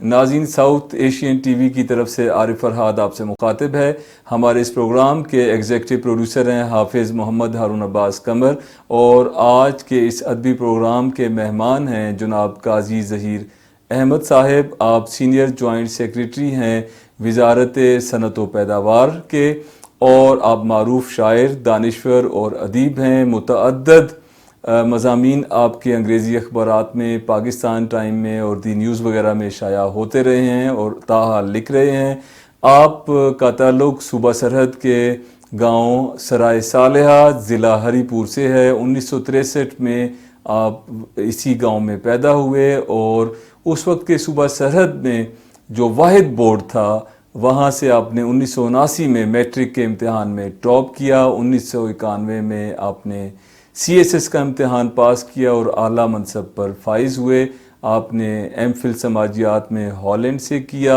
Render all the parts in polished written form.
ناظرین، south Asian T V کی طرف سے عارف فرحاد آپ سے مخاطب ہے۔ ہمارے اس پروگرام کے ایگزیکٹو پروڈیوسر ہیں حافظ محمد ہارون عباس قمر، اور آج کے اس ادبی پروگرام کے مہمان ہیں جناب قاضی ظہیر احمد صاحب۔ آپ سینئر جوائنٹ سیکریٹری ہیں وزارت صنعت و پیداوار کے، اور آپ معروف شاعر، دانشور اور ادیب ہیں۔ متعدد مضامین آپ کے انگریزی اخبارات میں، پاکستان ٹائم میں اور دی نیوز وغیرہ میں شائع ہوتے رہے ہیں اور تاحال لکھ رہے ہیں۔ آپ کا تعلق صوبہ سرحد کے گاؤں سرائے صالحہ ضلع ہری پور سے ہے۔ 1963 میں آپ اسی گاؤں میں پیدا ہوئے، اور اس وقت کے صوبہ سرحد میں جو واحد بورڈ تھا وہاں سے آپ نے 1979 میں میٹرک کے امتحان میں ٹاپ کیا۔ 1991 میں آپ نے سی ایس ایس کا امتحان پاس کیا اور اعلیٰ منصب پر فائز ہوئے۔ آپ نے ایم فل سماجیات میں ہالینڈ سے کیا۔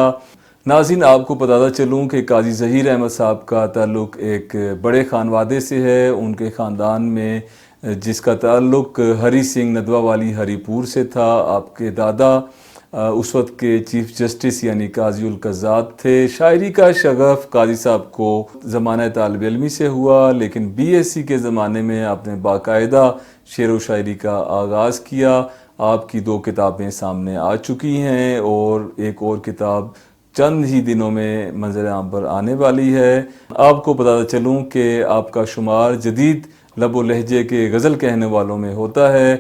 ناظرین، آپ کو بتاتا چلوں کہ قاضی ظہیر احمد صاحب کا تعلق ایک بڑے خانوادے سے ہے۔ ان کے خاندان میں جس کا تعلق ہری سنگھ ندوہ والی ہری پور سے تھا، آپ کے دادا اس وقت کے چیف جسٹس یعنی قاضی القضات تھے۔ شاعری کا شغف قاضی صاحب کو زمانہ طالب علمی سے ہوا، لیکن بی ایس سی کے زمانے میں آپ نے باقاعدہ شعر و شاعری کا آغاز کیا۔ آپ کی 2 کتابیں سامنے آ چکی ہیں، اور ایک اور کتاب چند ہی دنوں میں منظر عام پر آنے والی ہے۔ آپ کو بتاتا چلوں کہ آپ کا شمار جدید لب و لہجے کے غزل کہنے والوں میں ہوتا ہے۔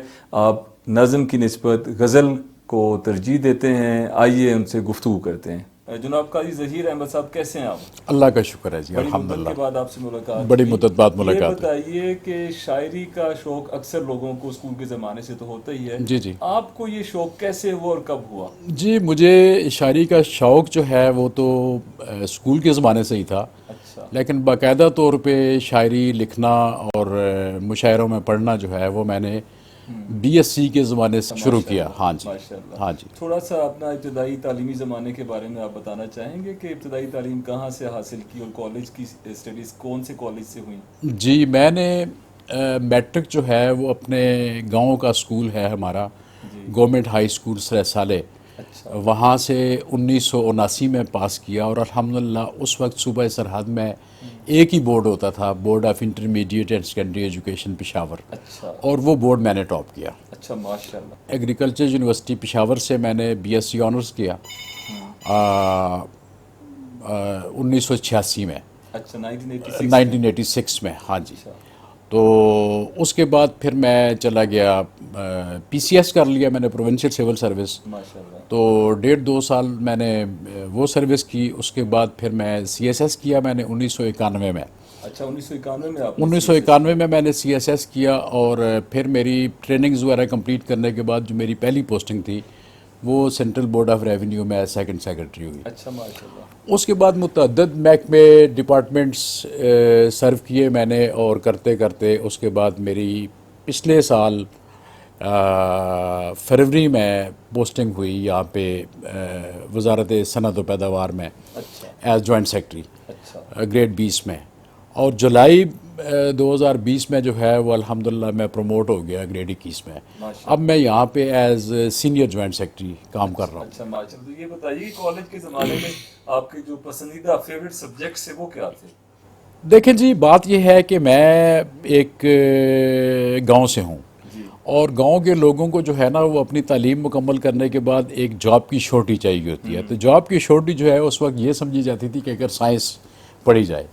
آپ نظم کی نسبت غزل کو ترجیح دیتے ہیں۔ آئیے ان سے گفتگو کرتے ہیں۔ جناب قاضی ظہیر احمد صاحب، کیسے ہیں آپ؟ اللہ کا شکر ہے جی، بڑی الحمدللہ۔ مدت کے بعد آپ سے ملاقات، بڑی مدت بعد ملاقات یہ بتائیے کہ شاعری کا شوق اکثر لوگوں کو اسکول کے زمانے سے تو ہوتا ہی ہے، جی جی آپ کو یہ شوق کیسے ہوا اور کب ہوا؟ جی، مجھے شاعری کا شوق جو ہے وہ تو اسکول کے زمانے سے ہی تھا، اچھا لیکن باقاعدہ طور پہ شاعری لکھنا اور مشاعروں میں پڑھنا جو ہے وہ میں نے بی ایس سی کے زمانے سے شروع کیا۔ ہاں جی، ماشاءاللہ۔ ہاں جی۔ تھوڑا سا اپنا ابتدائی تعلیمی زمانے کے بارے میں آپ بتانا چاہیں گے کہ ابتدائی تعلیم کہاں سے حاصل کی اور کالج کی اسٹڈیز کون سے کالج سے ہوئیں؟ جی، میں نے میٹرک جو ہے وہ اپنے گاؤں کا اسکول ہے ہمارا، جی، گورنمنٹ ہائی اسکول سرائے صالح، اچھا وہاں سے 1979 میں پاس کیا، اور الحمدللہ اس وقت صوبہ سرحد میں ایک ہی بورڈ ہوتا تھا، board of intermediate and secondary education Peshawar, اچھا اور وہ بورڈ میں نے ٹاپ کیا۔ اچھا ماشاءاللہ۔ ایگریکلچر یونیورسٹی پشاور سے میں نے بی ایس سی آنرز کیا 1986 میں، اچھا 1986 1986 میں، ہاں جی۔ اچھا تو اس کے بعد پھر میں چلا گیا، پی سی ایس کر لیا میں نے، پروونشل سول سروس، ماشاءاللہ۔ تو 1.5-2 سال میں نے وہ سروس کی۔ اس کے بعد پھر میں سی ایس ایس کیا میں نے 1991 میں۔ اچھا 1991 میں آپ نے 1991 میں میں نے سی ایس ایس کیا، اور پھر میری ٹریننگز وغیرہ کمپلیٹ کرنے کے بعد جو میری پہلی پوسٹنگ تھی وہ سینٹرل بورڈ آف ریونیو میں سیکنڈ سیکرٹری ہوئی۔ اچھا ماشاءاللہ۔ اس کے بعد متعدد محکمے ڈپارٹمنٹس سرو کیے میں نے، اور کرتے کرتے اس کے بعد میری پچھلے سال فروری میں پوسٹنگ ہوئی یہاں پہ وزارت صنعت و پیداوار میں اچھا ایز جوائنٹ سیکرٹری اچھا گریڈ 20 میں، اور جولائی 2020 میں جو ہے وہ الحمدللہ میں پروموٹ ہو گیا گریڈ 21 میں۔ ماشاءاللہ۔ اب میں یہاں پہ ایز سینئر جوائنٹ سیکرٹری کام کر رہا ہوں۔ اچھا ماشاءاللہ۔ یہ بتائیے کہ کالج کے زمانے میں آپ کے جو پسندیدہ فیوریٹ سبجیکٹس ہیں وہ کیا تھے؟ دیکھیں جی، بات یہ ہے کہ میں ایک گاؤں سے ہوں، جی اور گاؤں کے لوگوں کو جو ہے نا وہ اپنی تعلیم مکمل کرنے کے بعد ایک جاب کی شورٹی چاہیے ہوتی ہے، تو جاب کی شورٹی جو ہے اس وقت یہ سمجھی جاتی تھی کہ اگر سائنس پڑھی جائے،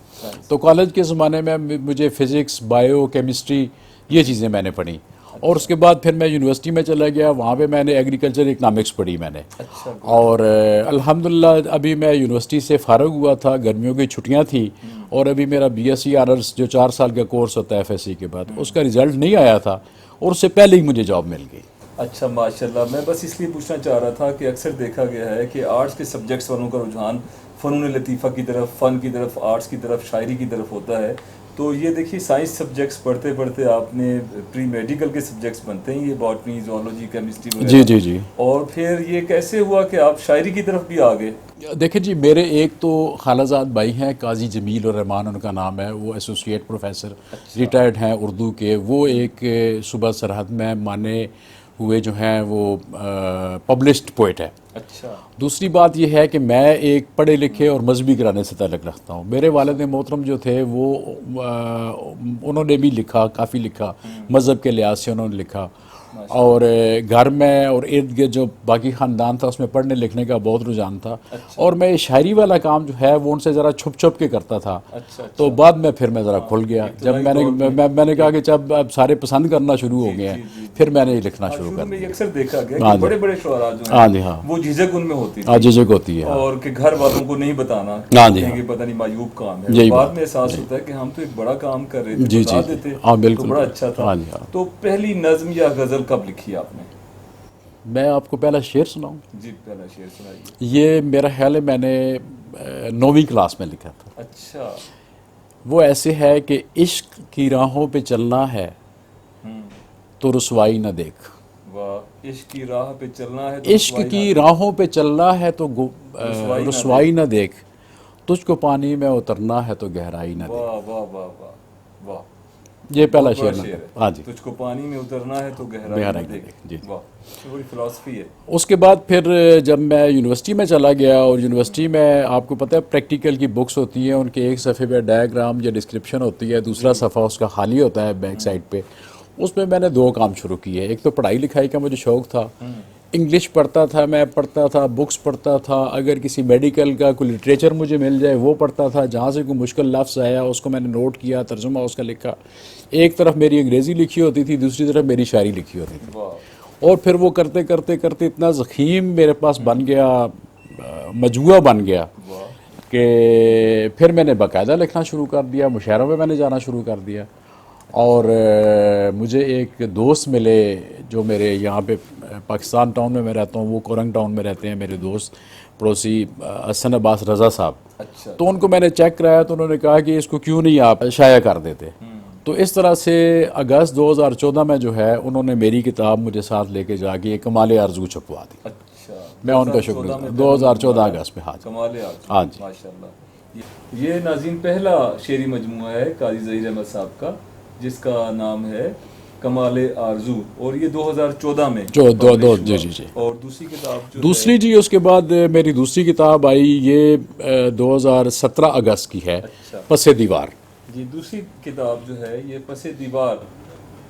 تو کالج کے زمانے میں مجھے فزکس، بائیو، کیمسٹری یہ چیزیں میں نے پڑھی، اور اس کے بعد پھر میں یونیورسٹی میں چلا گیا، وہاں پہ میں نے ایگریکلچر اکنامکس پڑھی میں نے، اچھا اور الحمدللہ ابھی میں یونیورسٹی سے فارغ ہوا تھا، گرمیوں کی چھٹیاں تھیں، اور ابھی میرا بی ایس سی آنرس جو 4 سال کا کورس ہوتا ہے ایف ایس سی کے بعد، اس کا رزلٹ نہیں آیا تھا، اور اس سے پہلے ہی مجھے جاب مل گئی۔ اچھا ماشاءاللہ۔ میں بس اس لیے پوچھنا چاہ رہا تھا کہ اکثر دیکھا گیا ہے کہ آرٹس کے سبجیکٹس والوں کا رجحان فنون لطیفہ کی طرف، فن کی طرف، آرٹس کی طرف، شاعری کی طرف ہوتا ہے، تو یہ دیکھیے سائنس سبجیکٹس پڑھتے پڑھتے آپ نے پری میڈیکل کے سبجیکٹس بنتے ہیں، یہ باٹنی، زوالوجی، کیمسٹری وغیرہ، جی جی جی۔ اور پھر یہ کیسے ہوا کہ آپ شاعری کی طرف بھی آ گئے؟ دیکھیں جی، میرے ایک تو خالہ زاد بھائی ہیں قاضی جمیل الرحمان ان کا نام ہے، وہ ایسوسیٹ پروفیسر ریٹائرڈ ہیں اردو کے، وہ ایک صوبہ سرحد میں مانے ہوئے جو ہیں وہ پبلشڈ پوئٹ ہے. اچھا. دوسری بات یہ ہے کہ میں ایک پڑھے لکھے اور مذہبی گھرانے سے تعلق رکھتا ہوں. میرے والد محترم جو تھے وہ انہوں نے بھی لکھا، کافی لکھا، مذہب کے لحاظ سے انہوں نے لکھا. اور گھر میں اور ارد گرد جو باقی خاندان تھا اس میں پڑھنے لکھنے کا بہت رجحان تھا. اور میں شاعری والا کام جو ہے وہ ان سے ذرا چھپ چھپ کے کرتا تھا. تو بعد میں پھر میں ذرا کھل گیا جب میں نے کہا کہ جب اب سارے پسند کرنا شروع ہو گئے ہیں پھر میں نے یہ لکھنا شروع کر دیا. اکثر دیکھا گیا کہ بڑے بڑے شعراء جو ہاں جی ہاں وہ جھجک ان میں ہوتی تھی. ہاں جھجک ہوتی ہے اور کہ گھر والوں کو نہیں بتانا ہاں جی کہ پتہ نہیں معیوب کام ہے. بعد میں احساس ہوتا ہے کہ ہم تو ایک بڑا کام کر رہے تھے، بتا دیتے تو بڑا اچھا تھا. تو پہلی نظم یا غزل کب لکھی آپ نے؟ میں آپ کو پہلا شعر سناؤں؟ جی پہلا شعر سنائیے. یہ میرا خیال ہے میں نے 9ویں کلاس میں لکھا تھا. اچھا. وہ ایسے ہے کہ عشق کی راہوں پہ چلنا ہے تو رسوائی نہ دیکھ. واہ. عشق کی راہ پہ چلنا ہے تو عشق کی راہوں پہ چلنا ہے تو رسوائی نہ دیکھ. تجھ کو پانی میں اترنا ہے تو گہرائی نہ دیکھ. واہ واہ واہ واہ واہ. یہ پہلا شعر ہے. ہاں جی. تجھ کو پانی میں اترنا ہے تو گہرائی نہ دیکھ. جی. واہ. بڑی فلسفی ہے. اس کے بعد پھر جب میں یونیورسٹی میں چلا گیا اور یونیورسٹی میں آپ کو پتہ ہے پریکٹیکل کی بکس ہوتی ہیں، ان کے ایک صفحے پہ ڈائیگرام یا ڈسکرپشن ہوتی ہے، دوسرا صفحہ اس کا خالی ہوتا ہے بیک سائڈ پہ. اس میں میں نے 2 کام شروع کیے. ایک تو پڑھائی لکھائی کا مجھے شوق تھا، انگلش پڑھتا تھا، میں پڑھتا تھا، بکس پڑھتا تھا. اگر کسی میڈیکل کا کوئی لٹریچر مجھے مل جائے وہ پڑھتا تھا. جہاں سے کوئی مشکل لفظ آیا اس کو میں نے نوٹ کیا، ترجمہ اس کا لکھا. ایک طرف میری انگریزی لکھی ہوتی تھی، دوسری طرف میری شاعری لکھی ہوتی تھی. اور پھر وہ کرتے کرتے کرتے اتنا ضخیم میرے پاس بن گیا، مجموعہ بن گیا کہ پھر میں نے باقاعدہ لکھنا شروع کر دیا. مشاعروں میں نے جانا شروع کر دیا. اور مجھے ایک دوست ملے جو میرے یہاں پہ پاکستان ٹاؤن میں رہتا ہوں، وہ کورنگ ٹاؤن میں رہتے ہیں میرے دوست پڑوسی حسن عباس رضا صاحب. تو ان کو میں نے چیک کرایا تو انہوں نے کہا کہ اس کو کیوں نہیں آپ شائع کر دیتے. تو اس طرح سے اگست 2014 میں جو ہے انہوں نے میری کتاب مجھے ساتھ لے کے جا کے یہ کمال آرزو چھپوا دی. اچھا. میں ان کا شکر 2014 اگست میں. کمال آرزو. ہاں جی. ماشاءاللہ. یہ ناظرین پہلا شعری مجموعہ ہے قاضی ظہیر احمد صاحب کا جس کا نام ہے کمال آرزو، اور یہ 2014 میں جی. اور دوسری کتاب جو دوسری جی اس کے بعد میری دوسری کتاب آئی، یہ 2017 اگست کی ہے، پس دیوار. جی دوسری کتاب جو ہے یہ پس دیوار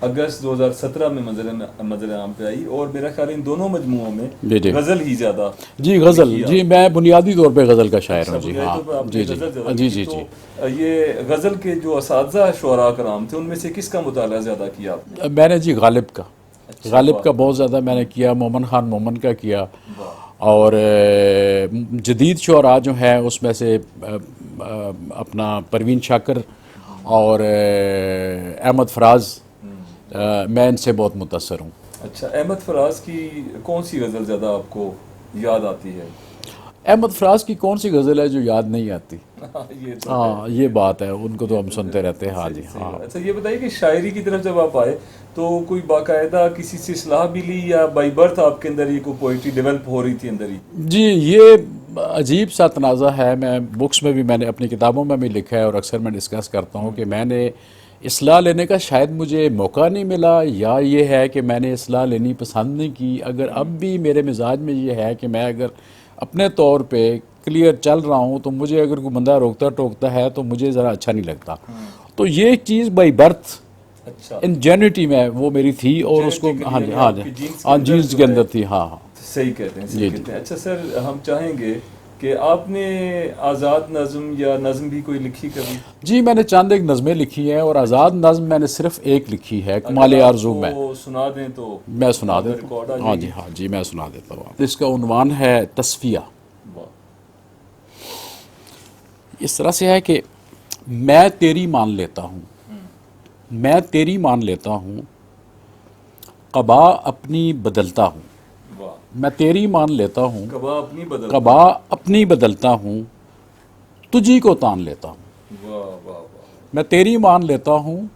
اگست 2017 میں منظر عام پہ آئی. اور میرا خیال ان دونوں مجموعوں میں غزل ہی زیادہ. جی غزل. جی میں بنیادی طور پہ غزل کا شاعر ہوں. جی ہاں. جی. یہ غزل کے جو اساتذہ شعراء کرام تھے ان میں سے کس کا مطالعہ زیادہ کیا آپ نے؟ میں نے جی غالب کا بہت زیادہ میں نے کیا، مومن خان مومن کا کیا. اور جدید شعراء جو ہیں اس میں سے اپنا پروین شاکر اور احمد فراز، میں ان سے بہت متاثر ہوں. اچھا. احمد فراز کی کون سی غزل زیادہ آپ کو یاد آتی ہے؟ احمد فراز کی کون سی غزل ہے جو یاد نہیں آتی؟ ہاں یہ بات ہے، ان کو تو ہم سنتے رہتے ہیں. ہاں جی ہاں. اچھا یہ بتائیے کہ شاعری کی طرف جب آپ آئے تو کوئی باقاعدہ کسی سے اصلاح بھی لی یا بائی برتھ آپ کے اندر یہ کوئی پوئٹری ڈیولپ ہو رہی تھی اندر ہی؟ جی یہ عجیب سا تنازع ہے. میں بکس میں بھی میں نے اپنی کتابوں میں بھی لکھا ہے اور اکثر میں ڈسکس کرتا ہوں کہ میں نے اصلاح لینے کا شاید مجھے موقع نہیں ملا، یا یہ ہے کہ میں نے اصلاح لینی پسند نہیں کی. اگر اب بھی میرے مزاج میں یہ ہے کہ میں اگر اپنے طور پہ کلیئر چل رہا ہوں تو مجھے اگر کوئی بندہ روکتا ٹوکتا ہے تو مجھے ذرا اچھا نہیں لگتا. تو یہ ایک چیز بائی برتھ انجینیٹی میں وہ میری تھی اور اس کو ہاں جینس کے اندر تھی. ہاں صحیح کہتے ہیں. اچھا سر ہم چاہیں گے کہ آپ نے آزاد نظم یا نظم بھی کوئی لکھی کبھی؟ جی میں نے چند ایک نظمیں لکھی ہیں اور آزاد نظم میں نے صرف ایک لکھی ہے، کمال آرزو میں. سنا دیں تو میں سنا دیتا ہوں. ہاں جی میں سنا دیتا ہوں. اس کا عنوان ہے تصفیہ. اس طرح سے ہے کہ میں تیری مان لیتا ہوں، میں تیری مان لیتا ہوں، قبا اپنی بدلتا ہوں. میں تیری مان لیتا ہوں، قبا اپنی بدلتا ہوں، تجھی کو تان لیتا ہوں. میں تیری مان لیتا ہوں،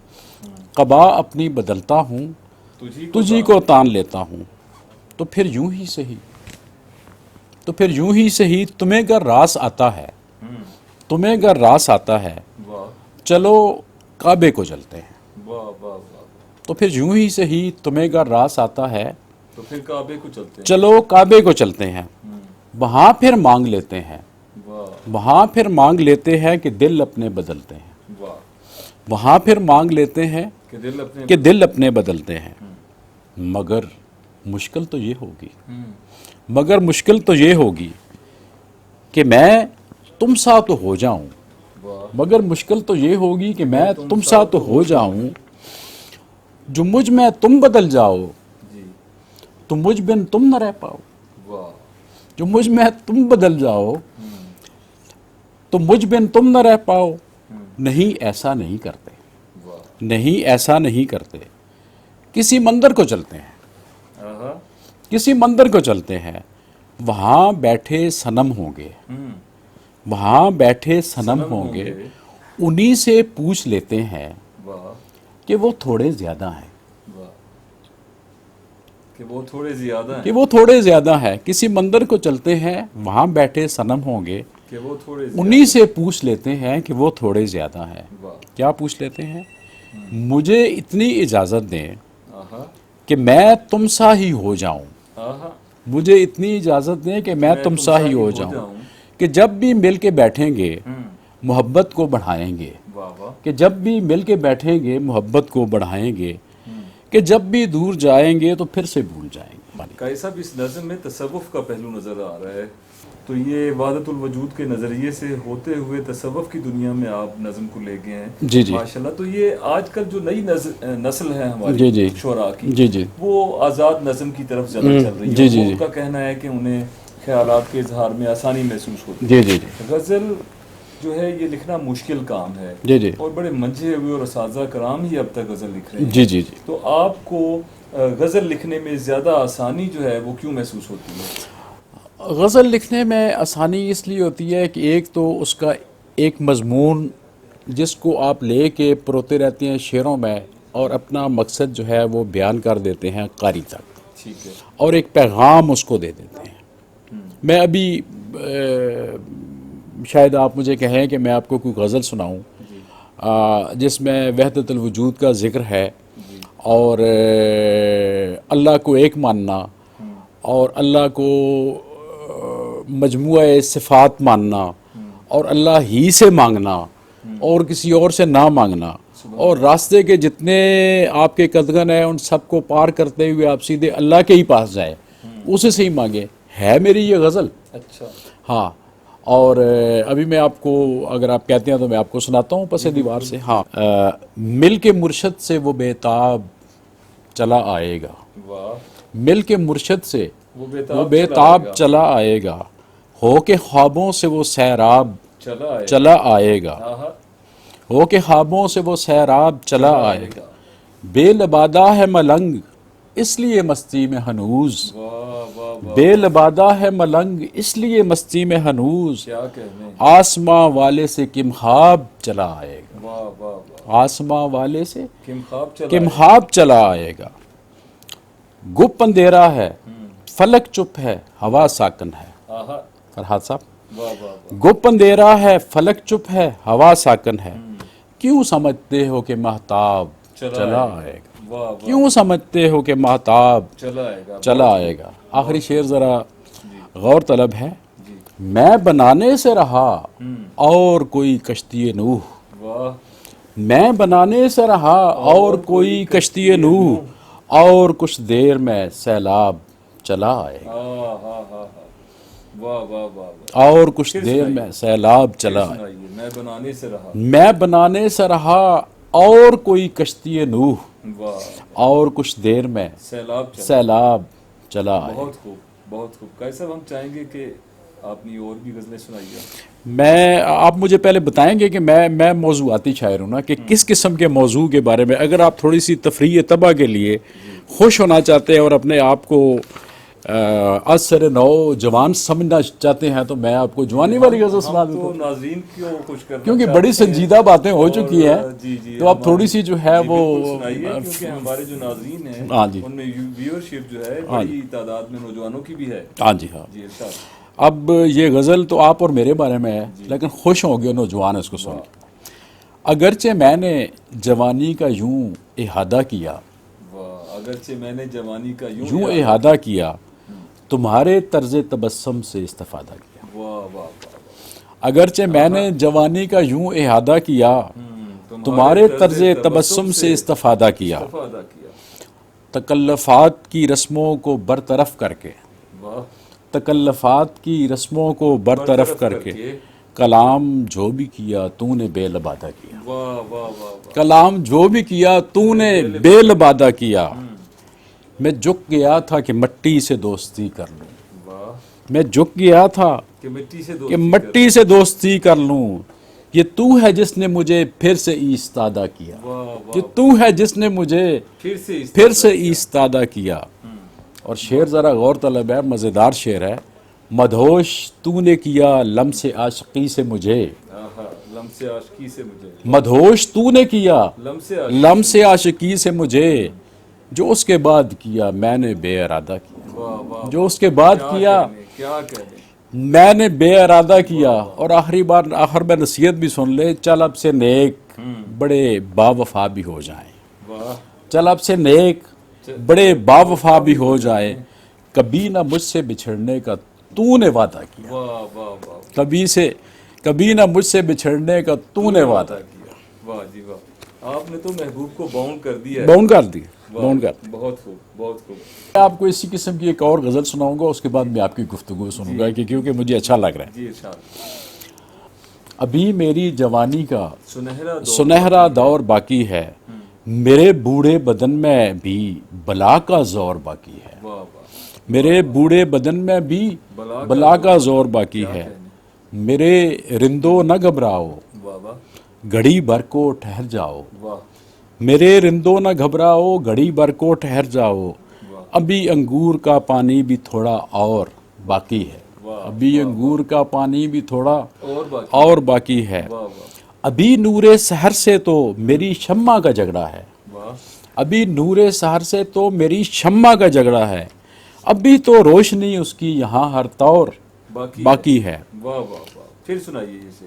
قبا اپنی بدلتا ہوں، تجھی کو تان لیتا ہوں. تو پھر یوں ہی سہی، تو پھر یوں ہی سہی، تمہیں گر راس آتا ہے، تمہیں گر راس آتا ہے، چلو کعبے کو چلتے ہیں. تو پھر یوں ہی سہی، تمہیں گر راس آتا ہے، تو پھر کعبے کو چلتے ہیں. چلو کعبے کو چلتے ہیں, وہاں پھر مانگ لیتے ہیں, وہاں پھر مانگ لیتے ہیں کہ دل اپنے بدلتے ہیں, وہاں پھر مانگ لیتے ہیں کہ دل اپنے بدلتے ہیں. مگر مشکل تو یہ ہوگی, مگر مشکل تو یہ ہوگی کہ میں تم سا تو ہو جاؤں, مگر مشکل تو یہ ہوگی کہ میں تم سا تو ہو جاؤں, جو مجھ میں تم بدل جاؤ تو مجھ بن تم نہ رہ پاؤ, جو مجھ میں تم بدل جاؤ تو مجھ بن تم نہ رہ پاؤ. نہیں ایسا نہیں کرتے, نہیں ایسا نہیں کرتے. کسی مندر کو چلتے ہیں, کسی مندر کو چلتے ہیں, وہاں بیٹھے صنم ہوں گے, وہاں بیٹھے صنم ہوں گے, انہی سے پوچھ لیتے ہیں کہ وہ تھوڑے زیادہ ہیں, کہ وہ تھوڑے زیادہ ہیں, کہ وہ تھوڑے زیادہ ہیں. کسی مندر کو چلتے ہیں, وہاں بیٹھے صنم ہوں گے, کہ وہ تھوڑے انہی سے پوچھ لیتے ہیں کہ وہ تھوڑے زیادہ ہیں. کیا پوچھ لیتے ہیں؟ مجھے اتنی اجازت دیں کہ میں تم سا ہی ہو جاؤں, مجھے اتنی اجازت دیں کہ میں تم سا ہی ہو جاؤں, کہ جب بھی مل کے بیٹھیں گے محبت کو بڑھائیں گے, کہ جب بھی مل کے بیٹھیں گے محبت کو بڑھائیں گے, کہ جب بھی دور جائیں گے تو پھر سے بھول جائیں گے. قاری صاحب اس نظم میں تصوف کا پہلو نظر آ رہا ہے, تو یہ وحدت الوجود کے نظریے سے ہوتے ہوئے تصوف کی دنیا میں آپ نظم کو لے گئے ہیں. جی جی ماشاءاللہ. تو یہ آج کل جو نئی نسل ہے جی ہماری جی شعراء کی, جی جی وہ آزاد نظم کی طرف زیادہ چل رہی ہے. جی جی ان کا کہنا ہے کہ انہیں خیالات کے اظہار میں آسانی محسوس ہوتی جی ہے. جی جی غزل جو ہے یہ لکھنا مشکل کام ہے, جی جی اور بڑے منجھے ہوئے اور اساتذہ کرام ہی اب تک غزل لکھ رہے ہیں. جی جی جی تو آپ کو غزل لکھنے میں زیادہ آسانی جو ہے وہ کیوں محسوس ہوتی ہے؟ غزل لکھنے میں آسانی اس لیے ہوتی ہے کہ ایک تو اس کا ایک مضمون جس کو آپ لے کے پروتے رہتے ہیں شعروں میں, اور اپنا مقصد جو ہے وہ بیان کر دیتے ہیں قاری تک, ٹھیک ہے, اور ایک پیغام اس کو دے دیتے ہیں. میں ابھی شاید آپ مجھے کہیں کہ میں آپ کو کوئی غزل سناؤں جس میں وحدت الوجود کا ذکر ہے, اور اللہ کو ایک ماننا, اور اللہ کو مجموعہ صفات ماننا, اور اللہ ہی سے مانگنا, اور کسی اور سے نہ مانگنا, اور راستے کے جتنے آپ کے قدغن ہیں ان سب کو پار کرتے ہوئے آپ سیدھے اللہ کے ہی پاس جائیں, اسے سے ہی مانگیں. ہے میری یہ غزل. اچھا, ہاں, اور ابھی میں آپ کو اگر آپ کہتے ہیں تو میں آپ کو سناتا ہوں پس دیوار سے. ہاں, مل کے مرشد سے وہ بےتاب چلا آئے گا, مل کے مرشد سے وہ بےتاب چلا آئے گا, ہو کے خوابوں سے وہ سیراب چلا آئے گا, ہو کے خوابوں سے وہ سیراب چلا آئے گا. بے لبادہ ہے ملنگ اس لیے مستی میں ہنوز, بے لبادہ ہے ملنگ اس لیے مستی میں ہنوز, آسماں والے سے کم خواب چلا آئے گا, آسماں والے سے کم خواب چلا آئے گا. گپ اندھیرا ہے فلک چپ ہے ہوا ساکن ہے. فرحات صاحب, گپ اندھیرا ہے فلک چپ ہے ہوا ساکن ہے, کیوں سمجھتے ہو کہ مہتاب چلا آئے گا, کیوں سمجھتے ہو کہ مہتاب چلا آئے گا. آخری شعر ذرا غور طلب ہے. میں بنانے سے رہا اور کوئی کشتی نوح, میں بنانے سے رہا اور کوئی کشتی نوح, اور کچھ دیر میں سیلاب چلا آئے گا, اور کچھ دیر میں سیلاب چلا آئے گا. میں بنانے سے رہا اور کوئی کشتی نوح, اور کچھ دیر میں سیلاب چلا آئے. بہت خوب, بہت خوب. قاری صاحب, ہم چاہیں گے کہ آپ نے اور بھی غزلیں سنائیے. آپ مجھے پہلے بتائیں گے کہ میں موضوعاتی شاعر ہوں نا, کہ کس قسم کے موضوع کے بارے میں, اگر آپ تھوڑی سی تفریح طبع کے لیے خوش ہونا چاہتے ہیں اور اپنے آپ کو اثر نو جوان سمجھنا چاہتے ہیں تو میں آپ کو جوانی والی غزل سنا دیتا ہوں, ناظرین کو خوش کرنا کیونکہ بڑی سنجیدہ باتیں ہو چکی ہیں, تو آپ تھوڑی سی جو ہے وہ کیونکہ ہمارے جو ناظرین ہیں ان میں ویورشپ جو ہے بڑی تعداد میں نوجوانوں کی بھی ہے. ہاں جی, ہاں. اب یہ غزل تو آپ اور میرے بارے میں ہے, لیکن خوش ہوں گے نوجوان اس کو سن کے. اگرچہ میں نے جوانی کا یوں احاطہ کیا, اگرچہ میں نے جوانی کا یوں احاطہ کیا تمہارے طرز تبسم سے استفادہ کیا. واہ واہ واہ. اگرچہ میں نے جوانی کا یوں احاطہ کیا تمہارے طرز تبسم سے استفادہ کیا. تکلفات کی رسموں کو برطرف کر کے تکلفات کی رسموں کو برطرف کر کے کلام جو بھی کیا تو نے بے لبادہ کیا. کلام جو بھی کیا تو نے بے لبادہ کیا. میں جھک گیا تھا کہ مٹی سے دوستی کر لوں. میں جھک گیا تھا کہ مٹی سے دوستی کر لوں. یہ تو ہے جس نے مجھے پھر سے ایستادہ کیا. یہ تو ہے جس نے مجھے پھر سے ایستادہ کیا. اور شعر ذرا غور طلب ہے, مزیدار شعر ہے. مدہوش تو نے کیا لمس عاشقی سے مجھے. مدہوش تو نے کیا لمس عاشقی سے مجھے. جو اس کے بعد کیا میں نے بے ارادہ کیا. جو اس کے بعد کیا میں نے بے ارادہ کیا. اور آخر میں نصیحت بھی سن لے, چل اب سے نیک بڑے با وفا بھی ہو جائیں. چل اب سے نیک بڑے با وفا بھی ہو جائیں. کبھی نہ مجھ سے بچھڑنے کا تو نے وعدہ کیا. کبھی نہ مجھ سے بچھڑنے کا تو نے وعدہ کیا. واہ جی واہ, آپ نے تو محبوب کو باؤنڈ کر دیا. باؤنڈ کر دیا. بہت خوب بہت خوب. میں آپ کو اسی قسم کی ایک اور غزل سناؤں گا, اس کے بعد میں آپ کی گفتگو سنوں گا کیونکہ مجھے اچھا لگ رہا ہے. جی ارشاد. ابھی میری جوانی کا سنہرا دور باقی ہے. میرے بوڑھے بدن میں بھی بلا کا زور باقی ہے. میرے بوڑھے بدن میں بھی بلا کا زور باقی ہے. میرے رندو نہ گھبراؤ گھڑی بھر کو ٹھہر جاؤ. میرے رندو نہ گھبراؤ گھڑی بھر کو ٹھہر جاؤ. ابھی انگور کا پانی بھی تھوڑا اور باقی ہے. ابھی انگور کا پانی بھی تھوڑا اور باقی ہے. ابھی نور سحر سے تو میری شمع کا جھگڑا ہے. ابھی نور سحر سے تو میری شمع کا جھگڑا ہے. ابھی تو روشنی اس کی یہاں ہر طور باقی ہے. پھر سنائیے اسے.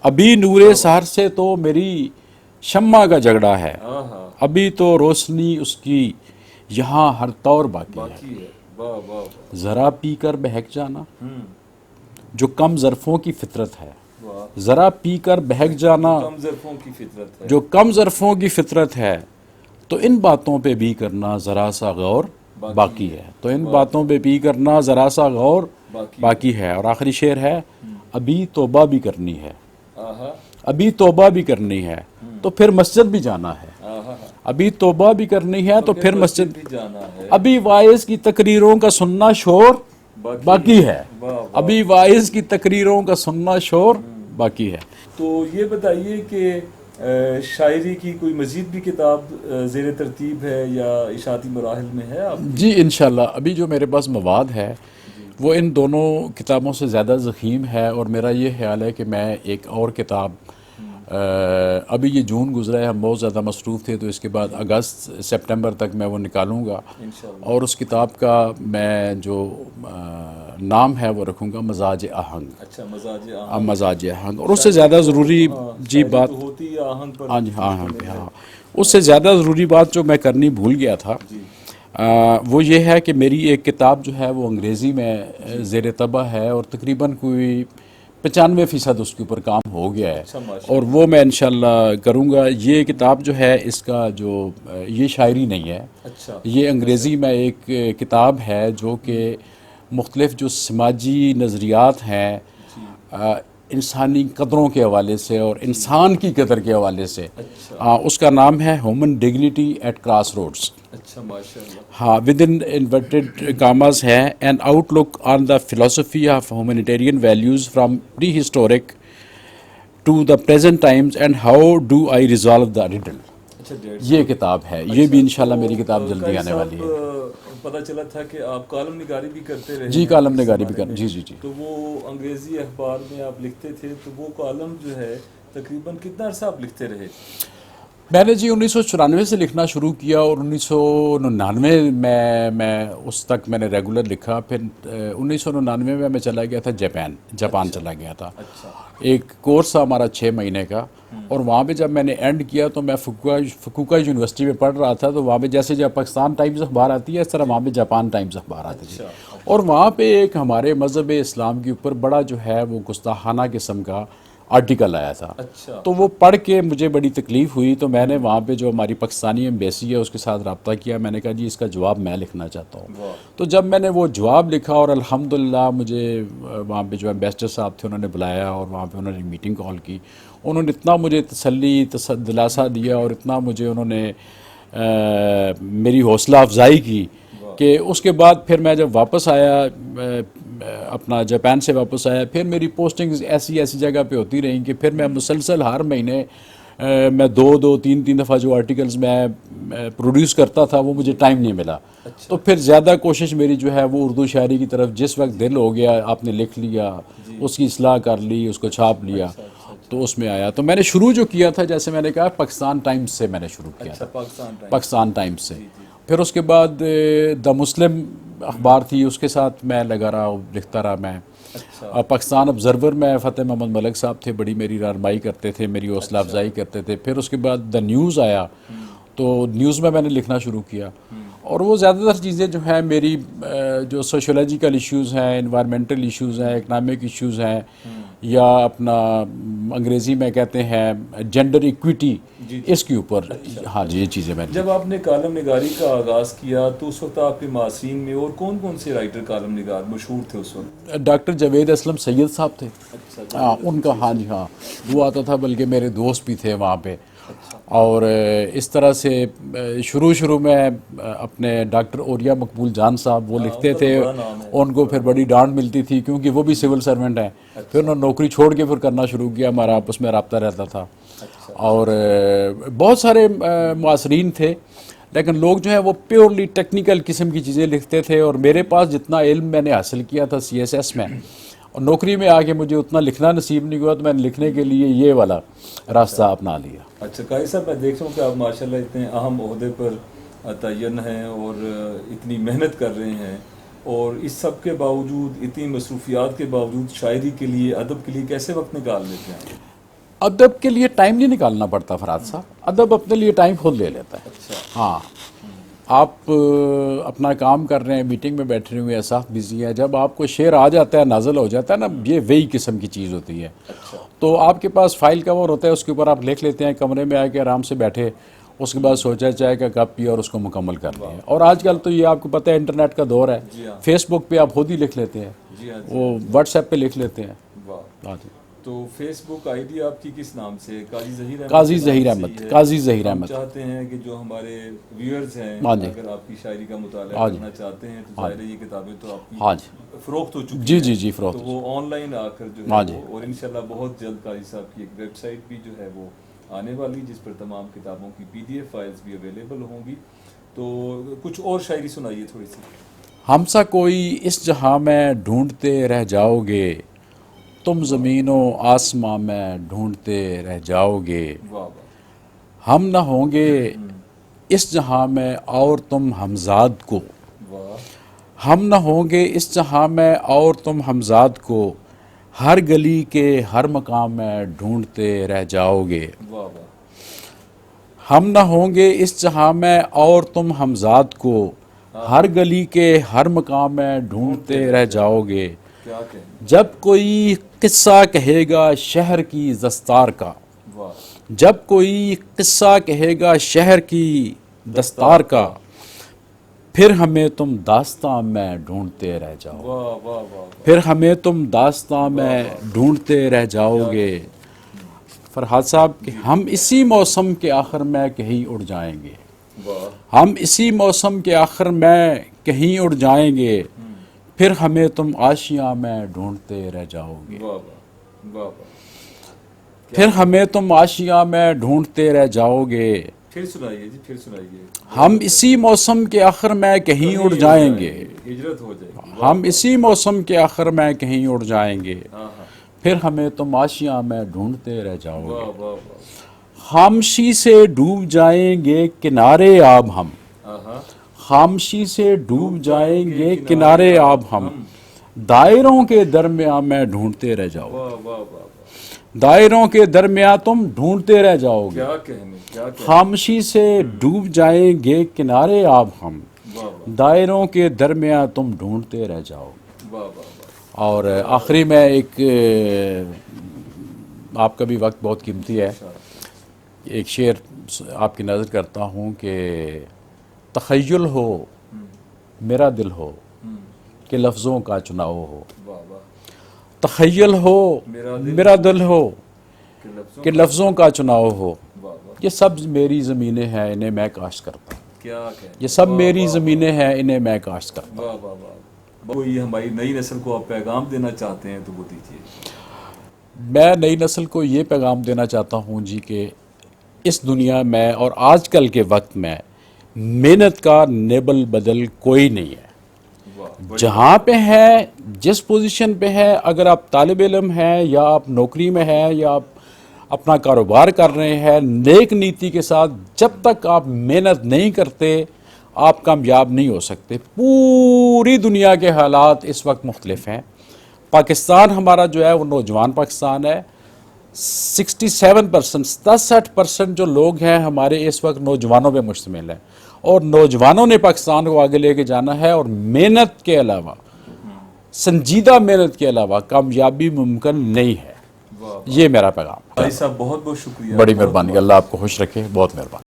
ابھی نور سحر سے تو میری شمع کا جھگڑا ہے. ابھی تو روشنی اس کی یہاں ہر طور باقی ہے. ذرا پی کر بہک جانا جو کم ظرفوں کی فطرت ہے. ذرا پی کر بہک جانا جو کم ظرفوں کی فطرت ہے. تو ان باتوں پہ بھی کرنا ذرا سا غور باقی ہے. تو ان باتوں پہ بھی کرنا ذرا سا غور باقی ہے. اور آخری شعر ہے, ابھی توبہ بھی کرنی ہے. ابھی توبہ بھی کرنی ہے تو پھر مسجد بھی جانا ہے. ابھی توبہ بھی کرنی ہے تو پھر مسجد بھی جانا ہے. ابھی وائز کی تقریروں کا سننا شور باقی ہے. ابھی وائز کی تقریروں کا سننا شور باقی ہے. تو یہ بتائیے کہ شاعری کی کوئی مزید بھی کتاب زیر ترتیب ہے یا اشاعتی مراحل میں ہے آپ؟ جی انشاءاللہ. ابھی جو میرے پاس مواد ہے وہ ان دونوں کتابوں سے زیادہ ضخیم ہے. اور میرا یہ خیال ہے کہ میں ایک اور کتاب, ابھی یہ جون گزرا ہے, ہم بہت زیادہ مصروف تھے, تو اس کے بعد اگست سپٹمبر تک میں وہ نکالوں گا. اور اس کتاب کا میں جو نام ہے وہ رکھوں گا مزاج آہنگ. اچھا, مزاج آہنگ. اور اس سے زیادہ ضروری جی بات, ہاں جی ہاں ہاں, اس سے زیادہ ضروری بات جو میں کرنی بھول گیا تھا وہ یہ ہے کہ میری ایک کتاب جو ہے وہ انگریزی میں زیر طبع ہے, اور تقریباً کوئی 95% اس کے اوپر کام ہو گیا ہے. اور وہ میں انشاءاللہ کروں گا. یہ کتاب جو ہے اس کا جو یہ شاعری نہیں ہے, یہ انگریزی میں ایک کتاب ہے جو کہ مختلف جو سماجی نظریات ہیں انسانی قدروں کے حوالے سے اور انسان کی قدر کے حوالے سے, اس کا نام ہے human dignity at cross roads. اچھا ماشاءاللہ. ہاں, ود ان انورٹیڈ کاماز ہے, an outlook on the philosophy of humanitarian values from prehistoric to the present times and how do I resolve the riddle. یہ کتاب ہے. یہ بھی انشاءاللہ میری کتاب جلدی آنے والی ہے. پتہ چلا تھا کہ آپ کالم نگاری بھی کرتے رہے. جی کالم نگاری بھی کرتے. جی. تو وہ انگریزی اخبار میں آپ لکھتے تھے, تو وہ کالم جو ہے تقریباً کتنا عرصہ آپ لکھتے رہے؟ میں نے جی 1994 سے لکھنا شروع کیا اور 1999 میں اس تک میں نے ریگولر لکھا. پھر 1999 میں چلا گیا تھا جاپان چلا گیا تھا. ایک کورس تھا ہمارا 6 مہینے کا, اور وہاں پہ جب میں نے اینڈ کیا تو میں فکوکا یونیورسٹی میں پڑھ رہا تھا. تو وہاں پہ جیسے جب پاکستان ٹائمز اخبار آتی ہے اس طرح وہاں پہ جاپان ٹائمز اخبار آتی تھی, اور وہاں پہ ایک ہمارے مذہب اسلام کے اوپر بڑا جو ہے وہ گستاخانہ قسم کا آرٹیکل آیا تھا. تو وہ پڑھ کے مجھے بڑی تکلیف ہوئی, تو میں نے وہاں پہ جو ہماری پاکستانی ایمبیسی ہے اس کے ساتھ رابطہ کیا. میں نے کہا جی اس کا جواب میں لکھنا چاہتا ہوں. تو جب میں نے وہ جواب لکھا اور الحمدللہ مجھے وہاں پہ جو ایمبیسڈر صاحب تھے انہوں نے بلایا اور وہاں پہ انہوں نے میٹنگ کال کی. انہوں نے اتنا مجھے تسلی دلاسا دیا اور اتنا مجھے انہوں نے میری حوصلہ افزائی کی کہ اس کے بعد پھر میں جب واپس آیا اپنا جاپان سے واپس آیا, پھر میری پوسٹنگز ایسی جگہ پہ ہوتی رہیں کہ پھر میں مسلسل ہر مہینے میں 2-3 دفعہ جو آرٹیکلز میں پروڈیوس کرتا تھا وہ مجھے ٹائم نہیں ملا. تو پھر زیادہ کوشش میری جو ہے وہ اردو شاعری کی طرف, جس وقت دل ہو گیا آپ نے لکھ لیا, اس کی اصلاح کر لی, اس کو چھاپ لیا, تو اس میں آیا. تو میں نے شروع جو کیا تھا جیسے میں نے کہا پاکستان ٹائمز سے میں نے شروع کیا تھا, پاکستان ٹائمز سے. پھر اس کے بعد دا مسلم اخبار تھی, اس کے ساتھ میں لگا رہا, لکھتا رہا میں. پاکستان آبزرور میں فتح محمد ملک صاحب تھے, بڑی میری رہنمائی کرتے تھے, میری حوصلہ افزائی کرتے تھے. پھر اس کے بعد دا نیوز آیا, تو نیوز میں نے لکھنا شروع کیا. اور وہ زیادہ تر چیزیں جو ہیں میری جو سوشولوجیکل ایشوز ہیں, انوائرمنٹل ایشوز ہیں, اکنامک ایشوز ہیں, یا اپنا انگریزی میں کہتے ہیں جینڈر ایکویٹی, اس کے اوپر. ہاں جی, یہ چیزیں میں. جب آپ نے کالم نگاری کا آغاز کیا تو اس وقت آپ کے معاصرین میں اور کون سے رائٹر کالم نگار مشہور تھے اس وقت؟ ڈاکٹر جاوید اسلم سید صاحب تھے. ان کا ہاں جی ہاں وہ آتا تھا, بلکہ میرے دوست بھی تھے وہاں پہ. اور اس طرح سے شروع میں اپنے ڈاکٹر اوریا مقبول جان صاحب وہ لکھتے تھے, ان کو پھر بڑی ڈانٹ ملتی تھی کیونکہ وہ بھی سول سرونٹ ہیں. پھر انہوں نے نوکری چھوڑ کے پھر کرنا شروع کیا, ہمارا آپس میں رابطہ رہتا تھا. اور بہت سارے معاصرین تھے, لیکن لوگ جو ہیں وہ پیورلی ٹیکنیکل قسم کی چیزیں لکھتے تھے. اور میرے پاس جتنا علم میں نے حاصل کیا تھا CSS میں, اور نوکری میں آ کے مجھے اتنا لکھنا نصیب نہیں ہوا, تو میں نے لکھنے کے لیے یہ والا راستہ اپنا لیا. اچھا قاری صاحب, میں دیکھ رہا ہوں کہ آپ ماشاءاللہ اتنے اہم عہدے پر تعین ہیں اور اتنی محنت کر رہے ہیں, اور اس سب کے باوجود, اتنی مصروفیات کے باوجود شاعری کے لیے, ادب کے لیے کیسے وقت نکال لیتے ہیں؟ ادب کے لیے ٹائم نہیں نکالنا پڑتا فراد صاحب, ادب اپنے لیے ٹائم خود لے لیتا ہے. ہاں, آپ اپنا کام کر رہے ہیں, میٹنگ میں بیٹھے ہوئے ہیں, ساتھ بزی ہیں, جب آپ کو شعر آ جاتا ہے, نازل ہو جاتا ہے نا, یہ وہی قسم کی چیز ہوتی ہے. تو آپ کے پاس فائل کور ہوتا ہے, اس کے اوپر آپ لکھ لیتے ہیں, کمرے میں آ کے آرام سے بیٹھے, اس کے بعد سوچا چاہے کا کپ پیا اور اس کو مکمل کر لیں. اور آج کل تو یہ آپ کو پتہ ہے انٹرنیٹ کا دور ہے, فیس بک پہ آپ خود ہی لکھ لیتے ہیں, وہ واٹس ایپ پہ لکھ لیتے ہیں. ہاں جی. تو فیس بک آئی ڈی آپ کی کس نام سے؟ قاضی ظہیر احمد. قاضی ظہیر احمد. قاضی ظہیر احمد. چاہتے ہیں کہ جو ہمارے ویورز ہیں اگر آپ کی شاعری کا مطالعہ کرنا چاہتے ہیں تو ظاہر ہے یہ کتابیں تو آپ کی فروخت ہو چکی ہیں. جی فروخت. تو وہ آن لائن آ کر جو ہے وہ, اور انشاءاللہ بہت جلد قاضی صاحب کی ایک ویب سائٹ بھی جو ہے وہ آنے والی, جس پر تمام کتابوں کی PDF فائلز بھی اویلیبل ہوں گی. تو کچھ اور شاعری سنائیے تھوڑی سی. ہم سا کوئی اس جہاں میں ڈھونڈتے رہ جاؤ گے, تم زمین و آسماں میں ڈھونڈتے رہ جاؤ گے. ہم نہ ہوں گے اس جہاں میں اور تم ہمزاد کو, ہم نہ ہوں گے اس جہاں میں اور تم ہمزاد کو, ہر گلی کے ہر مقام میں ڈھونڈتے رہ جاؤ گے. ہم نہ ہوں گے اس جہاں میں اور تم ہمزاد کو, ہر گلی کے ہر مقام میں ڈھونڈتے رہ جاؤ گے. جب کوئی قصہ کہے گا شہر کی دستار کا, جب کوئی قصہ کہے گا شہر کی دستار کا, پھر ہمیں تم داستاں میں ڈھونڈتے رہ جاؤ, پھر ہمیں تم داستاں میں ڈھونڈتے رہ جاؤ گے. فرحات صاحب کہ ہم اسی موسم کے آخر میں کہیں اڑ جائیں گے, ہم اسی موسم کے آخر میں کہیں اڑ جائیں گے, پھر ہمیں تم آشیاں میں ڈھونڈتے رہ جاؤ گے. پھر ہمیں تم آشیاں میں ڈھونڈتے رہ جاؤ گے. پھر سنائیے جی, پھر سنائیے. ہم اسی موسم کے آخر میں کہیں اڑ جائیں گے, ہجرت ہو جائے گی. ہم اسی موسم کے آخر میں کہیں اڑ جائیں گے, پھر ہمیں تم آشیاں میں ڈھونڈتے رہ جاؤ گے. خاموشی سے ڈوب جائیں گے کنارے آب ہم، خاموشی سے ڈوب جائیں گے کنارے آب ہم، دائروں کے درمیان میں ڈھونڈتے رہ جاؤ، واہ واہ واہ، دائروں کے درمیان تم ڈھونڈتے رہ جاؤ گے، کیا کہنے، کیا کہنے، خاموشی سے ڈوب جائیں گے کنارے آب ہم، واہ واہ دائروں کے درمیان تم ڈھونڈتے رہ جاؤ گے۔ واہ واہ واہ، اور آخری میں ایک آپ کا بھی وقت بہت قیمتی ہے، ایک شعر آپ کی نظر کرتا ہوں کہ تخیل ہو میرا دل ہو کہ لفظوں کا چناؤ ہو، واہ واہ، تخیل ہو میرا دل ہو کہ لفظوں، کہ لفظوں کا چناؤ ہو، واہ واہ، یہ سب میری زمینیں ہیں انہیں میں کاشت کرتا ہوں، کیا کہنے، یہ سب میری زمینیں ہیں انہیں میں کاشت کرتا ہوں۔ واہ واہ واہ، کوئی ہماری نئی نسل کو آپ پیغام دینا چاہتے ہیں تو وہ دیجیے۔ میں نئی نسل کو یہ پیغام دینا چاہتا ہوں جی کہ اس دنیا میں اور آج کل کے وقت میں محنت کا نیبل بدل کوئی نہیں ہے، واہ، جہاں پہ ہے جس پوزیشن پہ ہے، اگر آپ طالب علم ہیں یا آپ نوکری میں ہیں یا آپ اپنا کاروبار کر رہے ہیں، نیک نیتی کے ساتھ جب تک آپ محنت نہیں کرتے آپ کامیاب نہیں ہو سکتے۔ پوری دنیا کے حالات اس وقت مختلف ہیں، پاکستان ہمارا جو ہے وہ نوجوان پاکستان ہے، 67% 67% جو لوگ ہیں ہمارے اس وقت نوجوانوں پہ مشتمل ہیں، اور نوجوانوں نے پاکستان کو آگے لے کے جانا ہے، اور محنت کے علاوہ، سنجیدہ محنت کے علاوہ کامیابی ممکن نہیں ہے۔ یہ میرا پیغام ہے۔ بھائی صاحب بہت بہت شکریہ، بڑی مہربانی، اللہ آپ کو خوش رکھے، بہت مہربانی۔